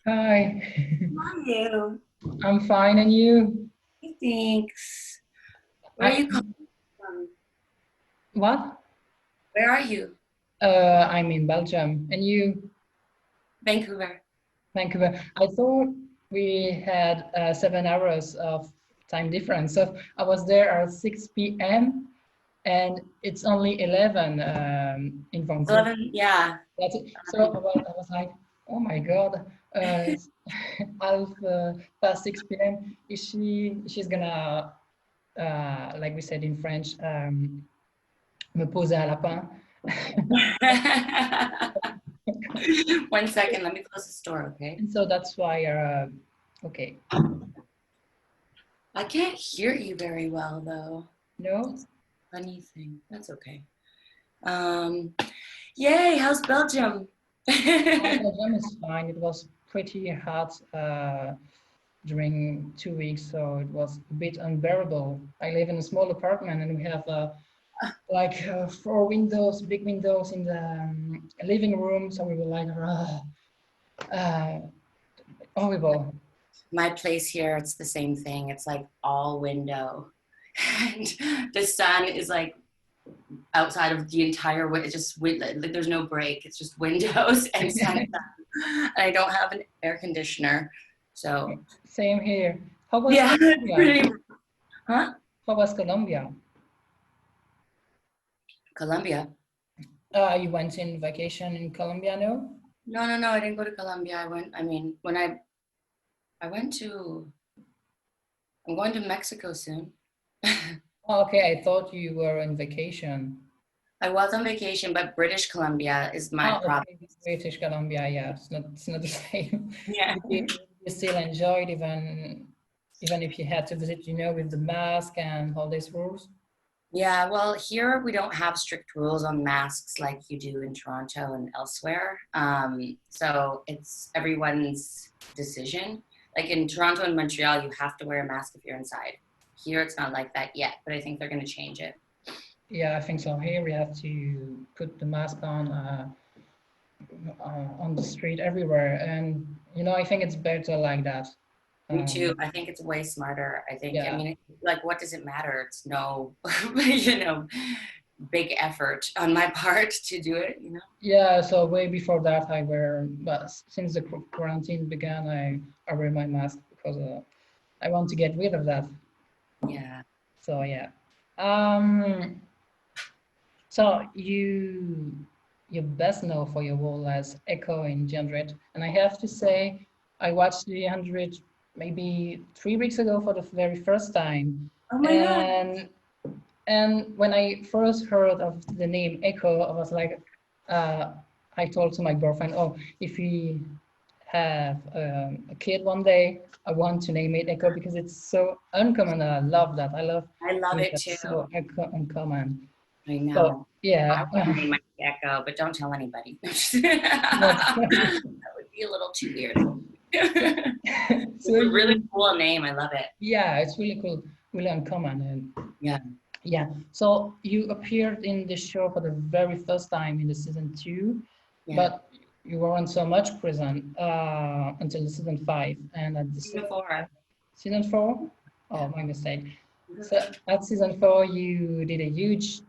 Hi, How are you? I'm fine, and you? Thanks. Where are I you calling from? what? Where are you? I'm in Belgium, and you, Vancouver. Vancouver. I thought we had 7 hours of time difference, so I was there at 6 p.m. and it's only 11 in Vancouver. 11, yeah. That's it. So I was like, oh my God, it's half past 6 p.m. She's gonna, like we said in French, me poser un lapin. 1 second, let me close the store, okay? And so that's why, okay, I can't hear you very well, though. no, That's a funny thing. That's okay. Um, Yay, how's Belgium? Belgium is fine. It was pretty hot during 2 weeks, so it was a bit unbearable. I live in a small apartment and we have like four windows, big windows in the living room, so we were like, uh, horrible. My place here, it's the same thing. It's like all window. And the sun is like outside of the entire way. It's just like there's no break. It's just windows and sun. And I don't have an air conditioner, so Same here. How was yeah, it's Colombia? pretty. Huh? How was Colombia? Colombia? You went in vacation in Colombia, no? No, no, no. I didn't go to Colombia. I went. I mean, when I went to. I'm going to Mexico soon. Oh, okay, I thought you were on vacation. I was on vacation, but British Columbia is my Oh, province. okay, British Columbia, yeah, it's not the same. Yeah. You still enjoyed even if you had to visit, with the mask and all these rules? Yeah, well, here we don't have strict rules on masks like you do in Toronto and elsewhere. So it's everyone's decision. Like in Toronto and Montreal, you have to wear a mask if you're inside. Here, it's not like that yet, but I think they're going to change it. Yeah, I think so. Here we have to put the mask on the street everywhere, and I think it's better like that. Me too. Um, I think it's way smarter. I think, I yeah, mean, like, what does it matter? It's no, you know, big effort on my part to do it. yeah. So way before that, but since the quarantine began, I wear my mask because I want to get rid of that. Yeah. So yeah. Um, so you best know for your role as Echo in Gendred, and I have to say, I watched the 100 maybe 3 weeks ago for the very first time, Oh my God. and when I first heard of the name Echo, I was like, uh, I told to my girlfriend, oh, if we have a kid one day, I want to name it Echo because it's so uncommon. And I love that. I love I love things it that's too. so uncommon. I So know. I yeah, want to name my gecko, but don't tell anybody. that's That would be a little too weird. so It's a really you cool name. I love it. yeah, it's really cool, really uncommon, and Yeah. yeah. So you appeared in the show for the very first time in the season two, Yeah. but you weren't so much present until the season five, and at the Season season four. season four. Yeah. Oh, my mistake. So at season four, you did a huge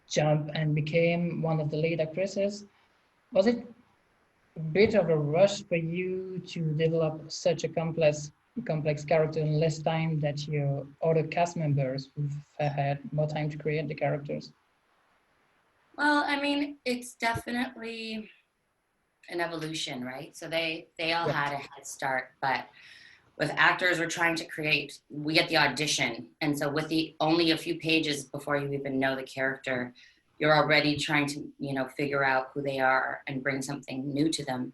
jump and became one of the lead actresses. Was it a bit of a rush for you to develop such a complex character in less time that your other cast members who've had more time to create the characters? Well, I mean, it's definitely an evolution, right? So they all Yeah, had a head start, but with actors we're trying to create, we get the audition, and so with the only a few pages before you even know the character, you're already trying to figure out who they are and bring something new to them.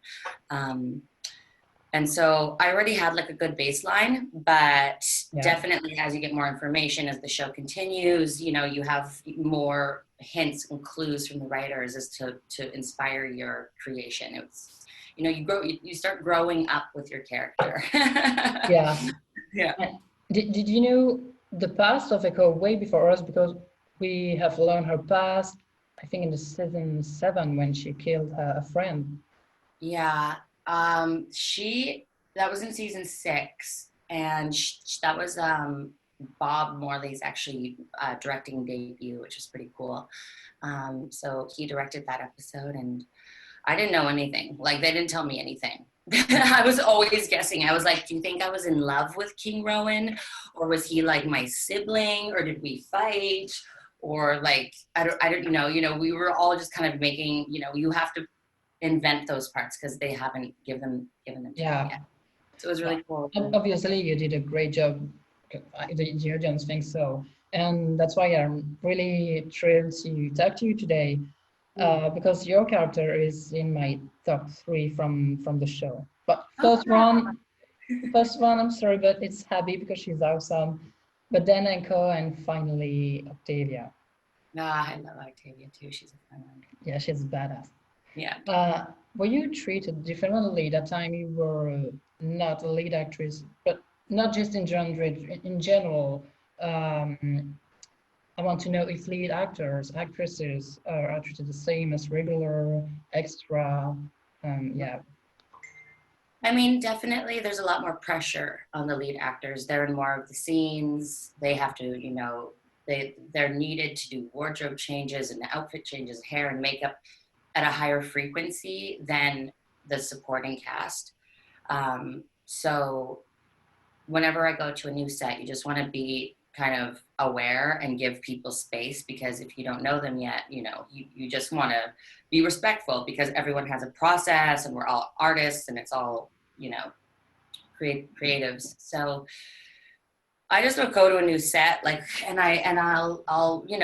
um, and so I already had like a good baseline, but yeah, definitely as you get more information as the show continues, you have more hints and clues from the writers as to inspire your creation. It's you start growing up with your character. yeah. Yeah. And did you know the past of Echo way before us? Because we have learned her past, I think in the season seven when she killed a friend. Yeah. She that was in season 6, and that was Bob Morley's actually directing debut, which was pretty cool. So he directed that episode, and I didn't know anything. Like, they didn't tell me anything. I was always guessing. I was like, do you think I was in love with King Rowan? Or was he like my sibling? Or did we fight? Or like, I don't know, we were all just kind of making, you have to invent those parts because they haven't given them to me Yeah. yet. So it was really cool. Obviously, you did a great job. The audience thinks so. And that's why I'm really thrilled to talk to you today, because your character is in my top 3 from the show. But first one, I'm sorry, but it's Abby because she's awesome. But then Anko and finally Octavia. I love Octavia too. She's a fun one. Yeah, she's badass. Yeah. Were you treated differently that time you were not a lead actress, but not just in genre, in general? I want to know if lead actors, actresses are treated the same as regular, extra. Yeah, I mean, definitely there's a lot more pressure on the lead actors. They're in more of the scenes. They have to, they're needed to do wardrobe changes and outfit changes, hair and makeup at a higher frequency than the supporting cast. So whenever I go to a new set, you just want to be kind of aware and give people space, because if you don't know them yet, you just want to be respectful, because everyone has a process and we're all artists and it's all, creatives. So I just don't go to a new set, like, and I'll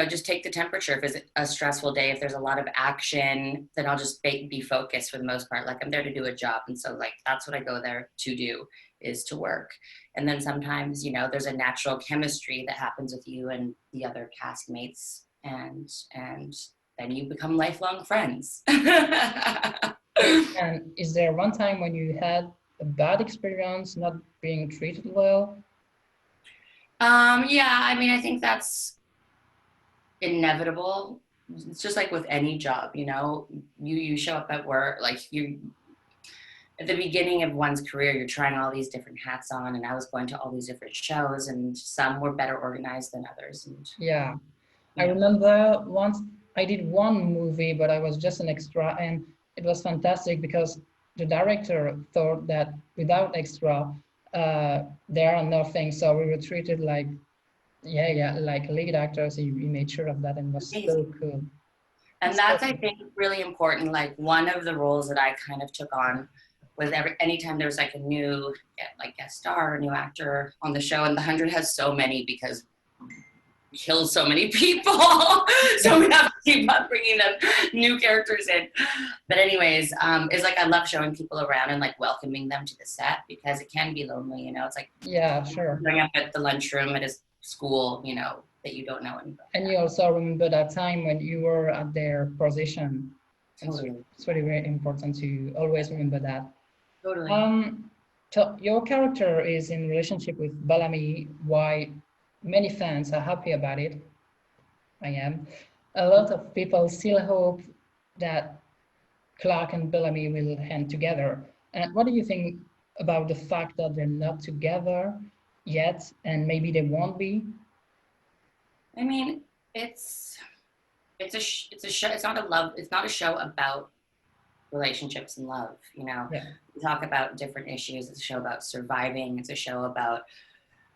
just take the temperature. If it's a stressful day, if there's a lot of action, then I'll just be focused for the most part. Like, I'm there to do a job, and so like that's what I go there to do, is to work. And then sometimes there's a natural chemistry that happens with you and the other castmates, and then you become lifelong friends. and is there one time when you had a bad experience not being treated well? Yeah, I mean, I think that's inevitable. It's just like with any job, you show up at work, like you at the beginning of one's career, you're trying all these different hats on, and I was going to all these different shows, and some were better organized than others. And Yeah, I remember once I did one movie, but I was just an extra, and it was fantastic because the director thought that without extra, there are nothing. So we were treated like, yeah, like lead actors. He made sure of that, and was so amazing. cool. And So that's, I think, really important. Like, one of the roles that I kind of took on was anytime there was like a new guest star or new actor on the show, and The 100 has so many because kills so many people. So we have to keep on bringing them new characters in. But anyways, it's like I love showing people around and like welcoming them to the set, because it can be lonely, It's like, yeah, sure. going up at the lunchroom at a school, that you don't know anybody. And you also remember that time when you were at their position. Totally. It's really very important to always remember that. Totally. So your character is in relationship with Bellamy. Why many fans are happy about it. I am. A lot of people still hope that Clark and Bellamy will end together. And what do you think about the fact that they're not together yet, and maybe they won't be? I mean, it's a show. It's not a love. It's not a show about relationships and love. Yeah. We talk about different issues. It's a show about surviving. It's a show about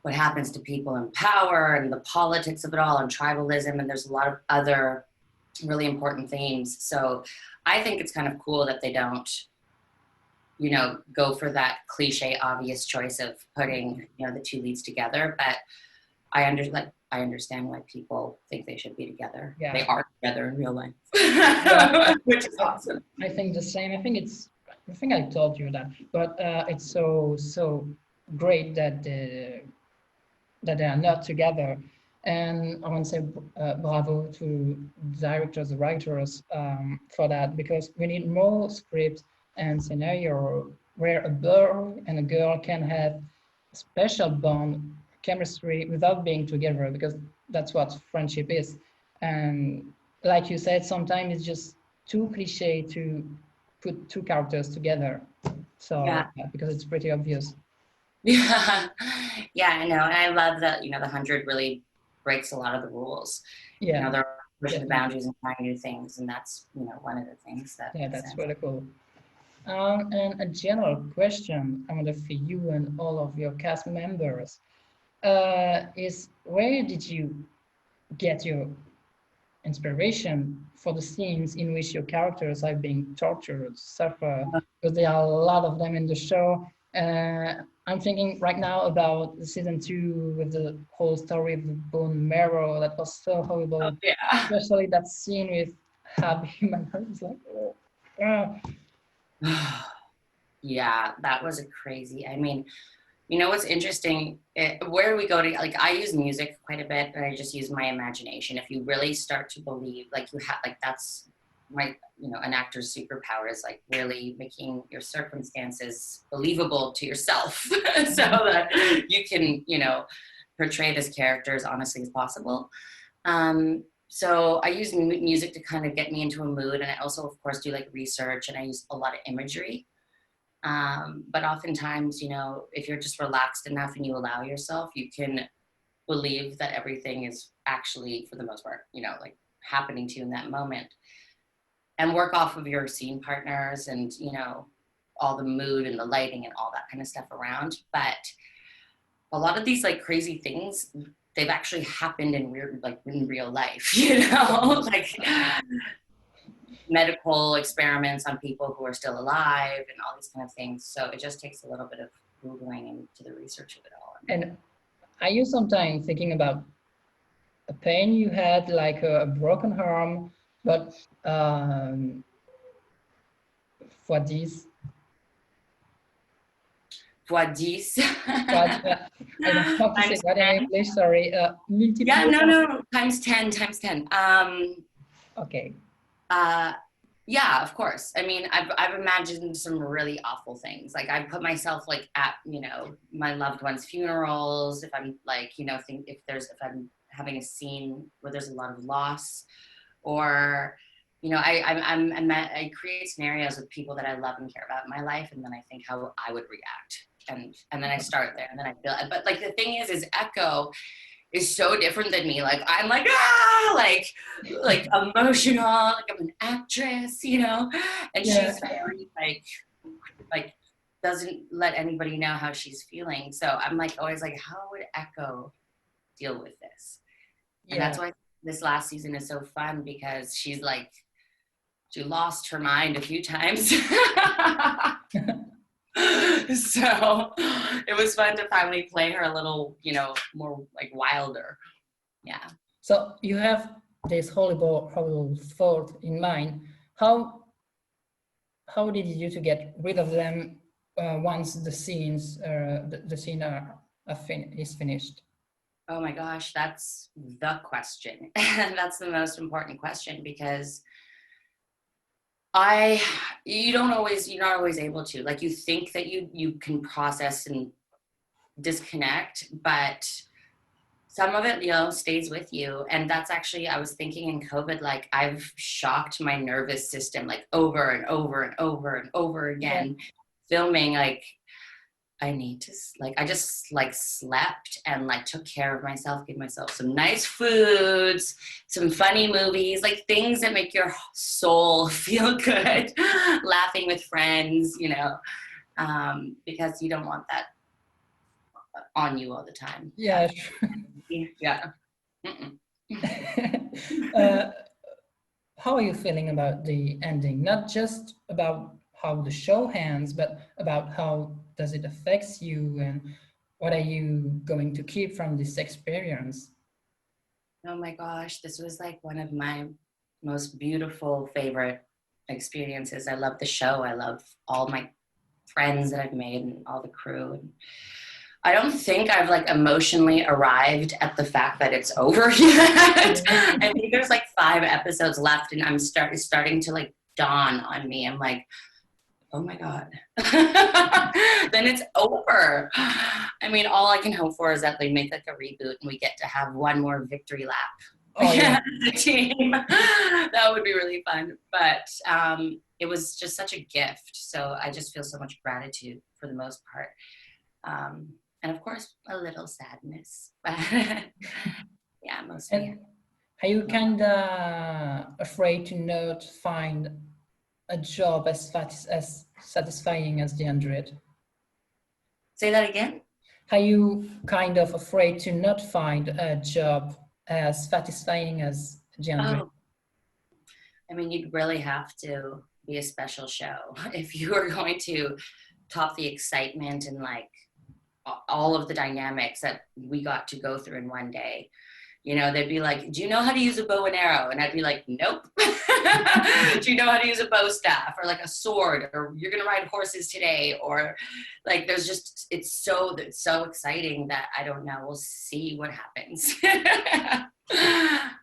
what happens to people in power and the politics of it all, and tribalism. And there's a lot of other really important themes. So I think it's kind of cool that they don't, go for that cliche, obvious choice of putting, the two leads together. But I understand why people think they should be together. Yeah. They are together in real life, which is awesome. I think the same. I think I told you that, but it's so great that they are not together. And I want to say bravo to directors, writers for that, because we need more scripts and scenario where a boy and a girl can have a special bond, chemistry without being together, because that's what friendship is. And like you said, sometimes it's just too cliche to put two characters together. So Yeah. because it's pretty obvious. Yeah. Yeah, I know. And I love that, the 100 really breaks a lot of the rules. Yeah, They're pushing the definitely. boundaries and trying new things. And that's, one of the things that Yeah, makes that's sense. really cool. And a general question, I wonder for you and all of your cast members, is where did you get your inspiration for the scenes in which your characters are being tortured, suffer? Because there are a lot of them in the show. I'm thinking right now about the season 2 with the whole story of the bone marrow. That was so Oh, horrible, yeah. especially that scene with Hab Human. It's like, oh, Yeah, that was a crazy. I mean, what's interesting? Where we go to, like, I use music quite a bit, and I just use my imagination. If you really start to believe, like, you have, like, that's my, an actor's superpower is like really making your circumstances believable to yourself, so that you can, portray this character as honestly as possible. So I use music to kind of get me into a mood, and I also, of course, do like research, and I use a lot of imagery. But oftentimes, if you're just relaxed enough and you allow yourself, you can believe that everything is actually, for the most part, like happening to you in that moment, and work off of your scene partners and, all the mood and the lighting and all that kind of stuff around. But a lot of these like crazy things, they've actually happened in real life, like medical experiments on people who are still alive and all these kind of things. So it just takes a little bit of Googling into the research of it all. and are you sometimes thinking about a pain you had, like a broken arm, but for this, Fois 10. but I don't know how to say Times that in 10. English. Sorry, Yeah, multiplier. no, times 10, times 10. Okay. Uh, yeah, of course. I mean, I've imagined some really awful things. Like I put myself like at, my loved ones' funerals. If I'm like, if I'm having a scene where there's a lot of loss, or, I create scenarios with people that I love and care about in my life, and then I think how I would react, and then I start there, and then I feel it. But like the thing is Echo is so different than me. Like I'm like like emotional, like I'm an actress, and Yeah. she's very like doesn't let anybody know how she's feeling. So I'm like always like, how would Echo deal with this? And that's Yeah. why this last season is so fun, because she lost her mind a few times. So it was fun to finally play her a little, more like wilder. Yeah. So you have this horrible thought in mind. How did you to get rid of them once the scene is finished? Oh my gosh, that's the question. That's the most important question, because I you're not always able to, like, you think that you can process and disconnect, but some of it, stays with you. And that's actually, I was thinking in COVID, like I've shocked my nervous system like over and over and over and over Yeah. again, filming. Like I need to, like, I just like slept and like took care of myself, gave myself some nice foods, some funny movies, like things that make your soul feel good, laughing with friends, because you don't want that on you all the time. Yeah. Yeah. Mm-mm. uh, how are you feeling about the ending? Not just about how the show ends, but about how does it affects you and what are you going to keep from this experience? Oh my gosh, this was like one of my most beautiful, favorite experiences. I love the show. I love all my friends that I've made and all the crew. And I don't think I've like emotionally arrived at the fact that it's over yet. I think there's like 5 episodes left, and I'm starting to like dawn on me. I'm like, oh my God. Then it's over. I mean, all I can hope for is that they make like a reboot and we get to have one more victory lap. Oh yeah. the team. That would be really fun. But it was just such a gift. So I just feel so much gratitude for the most part. And of course, a little sadness. But yeah, mostly. And are you kind of afraid to not find a job as satisfying as the 100? Say that again. Are you kind of afraid to not find a job as satisfying as the 100? Oh, I mean, you'd really have to be a special show if you were going to top the excitement and like all of the dynamics that we got to go through in one day. You know, they'd be like, do you know how to use a bow and arrow? And I'd be like, nope. Do you know how to use a bow staff or like a sword, or you're going to ride horses today? Or like, there's just, it's so exciting that I don't know. We'll see what happens.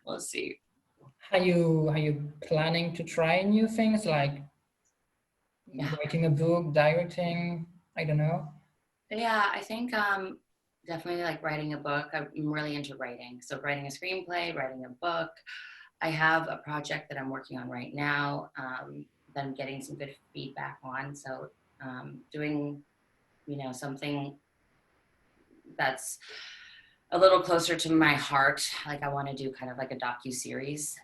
We'll see. Are you planning to try new things like Yeah. writing a book, directing? I don't know. Yeah, I think definitely like writing a book. I'm really into writing. So writing a screenplay, writing a book. I have a project that I'm working on right now that I'm getting some good feedback on. So doing, something that's a little closer to my heart. Like I want to do kind of like a docu-series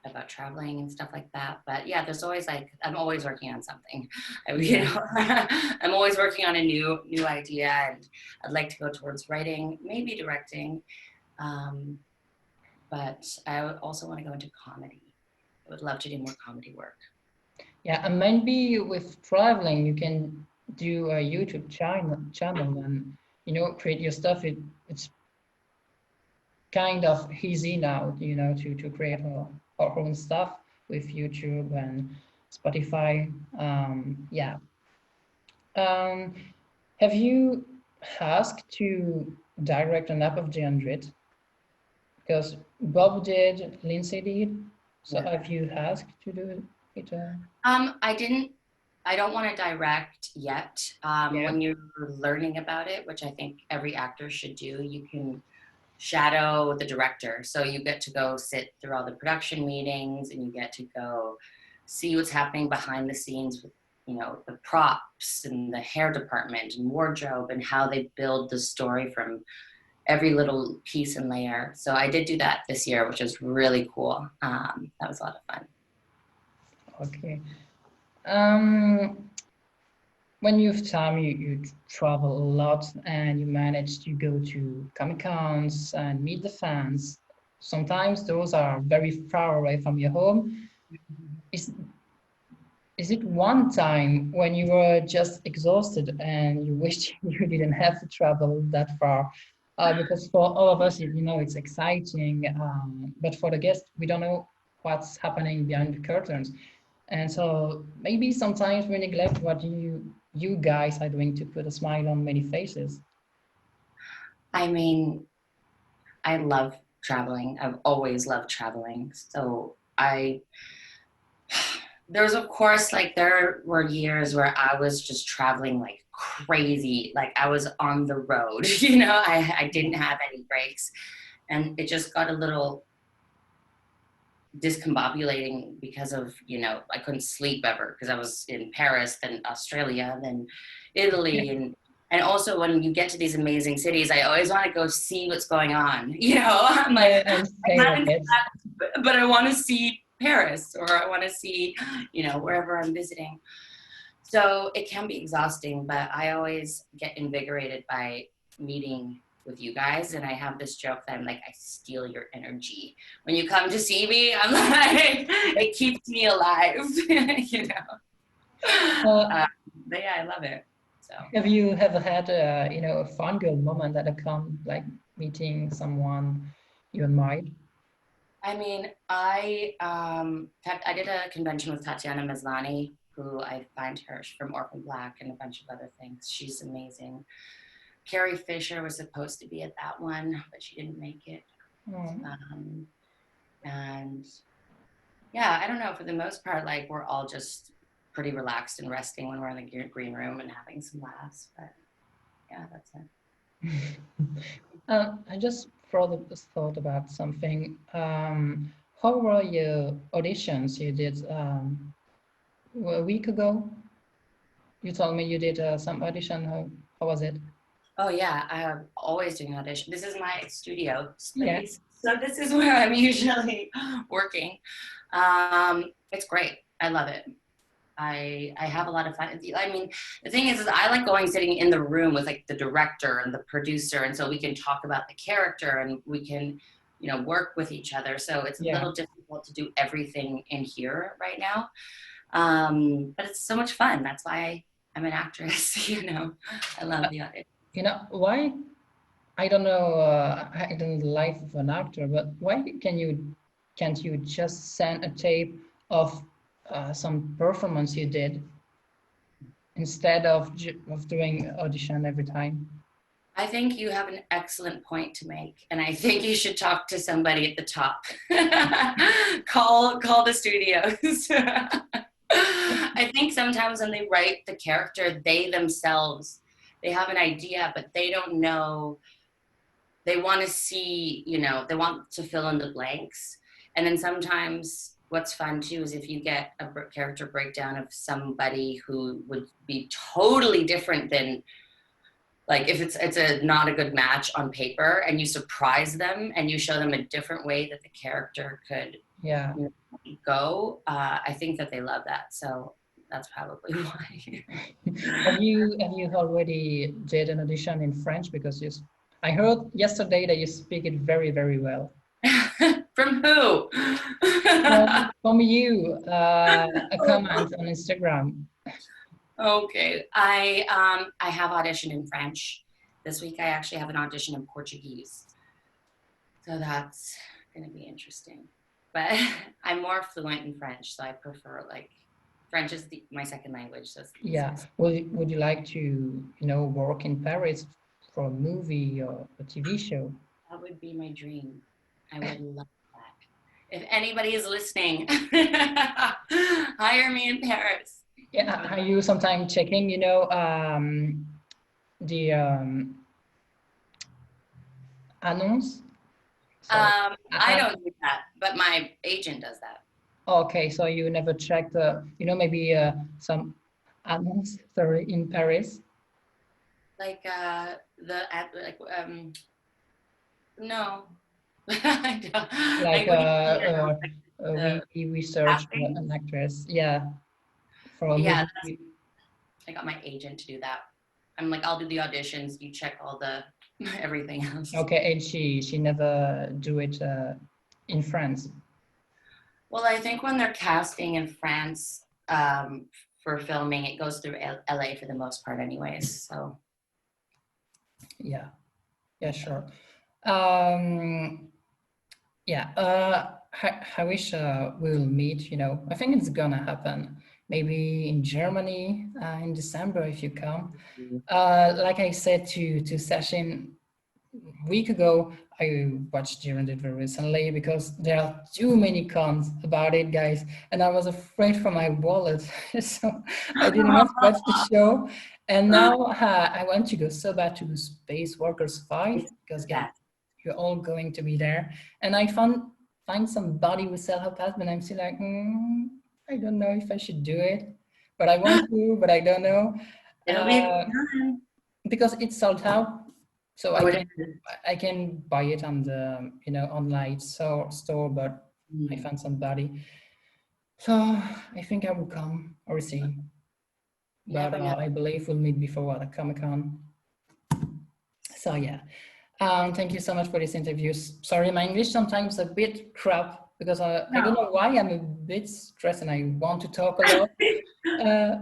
about traveling and stuff like that. But yeah, there's always like, I'm always working on something. Yeah. I'm always working on a new idea, and I'd like to go towards writing, maybe directing. Um, but I also want to go into comedy. I would love to do more comedy work. Yeah, and maybe with traveling, you can do a YouTube channel and create your stuff. It's kind of easy now, to create our own stuff with YouTube and Spotify. Yeah. Um, have you asked to direct an app of the 100? Because Bob did, Lindsay did. So Yeah. have you asked to do it? I didn't. I don't want to direct yet. Yeah. When you're learning about it, which I think every actor should do, you can shadow the director. So you get to go sit through all the production meetings, and you get to go see what's happening behind the scenes with, the props and the hair department and wardrobe and how they build the story from every little piece and layer. So I did do that this year, which was really cool. That was a lot of fun. Okay. Um, when you have time, you travel a lot and you manage to go to Comic Cons and meet the fans. Sometimes those are very far away from your home. Is is it one time when you were just exhausted and you wished you didn't have to travel that far? Because for all of us, it's exciting, but for the guests, we don't know what's happening behind the curtains. And so maybe sometimes we neglect what you guys are doing to put a smile on many faces. I mean, I love traveling. I've always loved traveling. So there's of course, like there were years where I was just traveling like crazy. Like I was on the road, I didn't have any breaks. And it just got a little discombobulating because of, I couldn't sleep ever because I was in Paris, then Australia, then Italy. And also when you get to these amazing cities, I always want to go see what's going on. I'm like, Yeah, and I same, I haven't, guess. but I want to see Paris, or I want to see, wherever I'm visiting. So it can be exhausting, but I always get invigorated by meeting with you guys. And I have this joke that I'm like, I steal your energy. When you come to see me, I'm like, it keeps me alive, you know. Uh, But yeah, I love it. So. have you ever had a fun girl moment at a con, like meeting someone you admired? I mean, I did a convention with Tatiana Maslany, who I find her from Orphan Black and a bunch of other things. She's amazing. Carrie Fisher was supposed to be at that one, but she didn't make it. Oh, Um, and yeah, I don't know. For the most part, like we're all just pretty relaxed and resting when we're in the green room and having some laughs. But yeah, that's it. I just thought about something. How were your auditions you did a week ago? You told me you did some audition. How was it? Oh yeah, I'm always doing audition. This is my studio Yeah, space, so this is where I'm usually working. It's great. I love it. I have a lot of fun. I mean, the thing is I like going sitting in the room with like the director and the producer, and so we can talk about the character and we can, work with each other. So it's a yeah. little difficult to do everything in here right now, but it's so much fun. That's why I'm an actress. I love the audition. Why? I don't know. I don't know the life of an actor, but why can't you just send a tape of some performance you did instead of doing audition every time? I think you have an excellent point to make, and I think you should talk to somebody at the top. call the studios. I think sometimes when they write the character, they themselves they have an idea, but they don't know. They want to see, they want to fill in the blanks, and then sometimes what's fun too is if you get a character breakdown of somebody who would be totally different than like if it's a not a good match on paper and you surprise them and you show them a different way that the character could Yeah. go, I think that they love that, so that's probably why. Have you already did an audition in French? Because I heard yesterday that you speak it very, very well. From who? From you, a comment on Instagram. Okay, I have auditioned in French this week. I actually have an audition in Portuguese, so that's going to be interesting, but I'm more fluent in French, so I prefer like French is my second language, so it's the Yeah. easiest. Would you like to, work in Paris for a movie or a TV show? That would be my dream. I would love that. If anybody is listening, hire me in Paris. Yeah. Are you sometimes checking, the annonce? Sorry. I don't do that, but my agent does that. Okay, so you never checked, maybe some annonce, sorry, in Paris? Like no. I don't. Like Like what do you mean? The we search casting? an actress, yeah, for a Yeah, movie. I got my agent to do that. I'm like, I'll do the auditions. You check all the everything else. Okay, and she never do it in France. Well, I think when they're casting in France for filming, it goes through LA for the most part, anyways. So Yeah, yeah, sure. Um, yeah, I wish we'll meet. I think it's gonna happen. Maybe in Germany in December if you come. Like I said to Session a week ago, I watched During it very recently because there are too many cons about it, guys, and I was afraid for my wallet, so I did not watch the show. And now I want to go so bad to Space Workers 5 it's because the again, best. you're all going to be there. And I find somebody who sell her pass, but I'm still like, I don't know if I should do it, but I want to, but I don't know. It'll be Uh, fun. because it's sold out, so Oh, I it can is. I can buy it on the online store, but I found somebody, so I think I will come or see. You But never know. I believe we'll meet before the Comic-Con. So yeah, thank you so much for this interview. Sorry, my English sometimes a bit crap because I don't know why I'm a bit stressed and I want to talk a lot. Uh,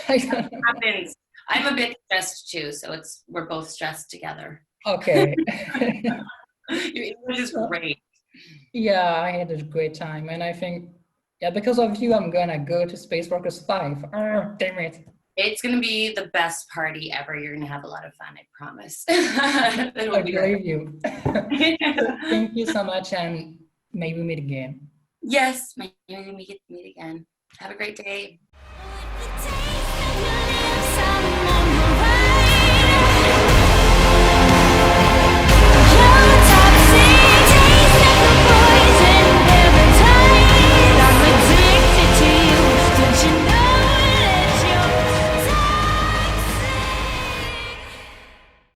I don't know. Happens. I'm a bit stressed too, so we're both stressed together. Okay. Your English is So, great. yeah, I had a great time, and I think, yeah, because of you, I'm gonna go to Space Workers 5. Oh, damn it. It's gonna be the best party ever. You're gonna have a lot of fun, I promise. I It'll be great. believe you. So thank you so much, and maybe meet again. Yes, maybe we meet again. Have a great day.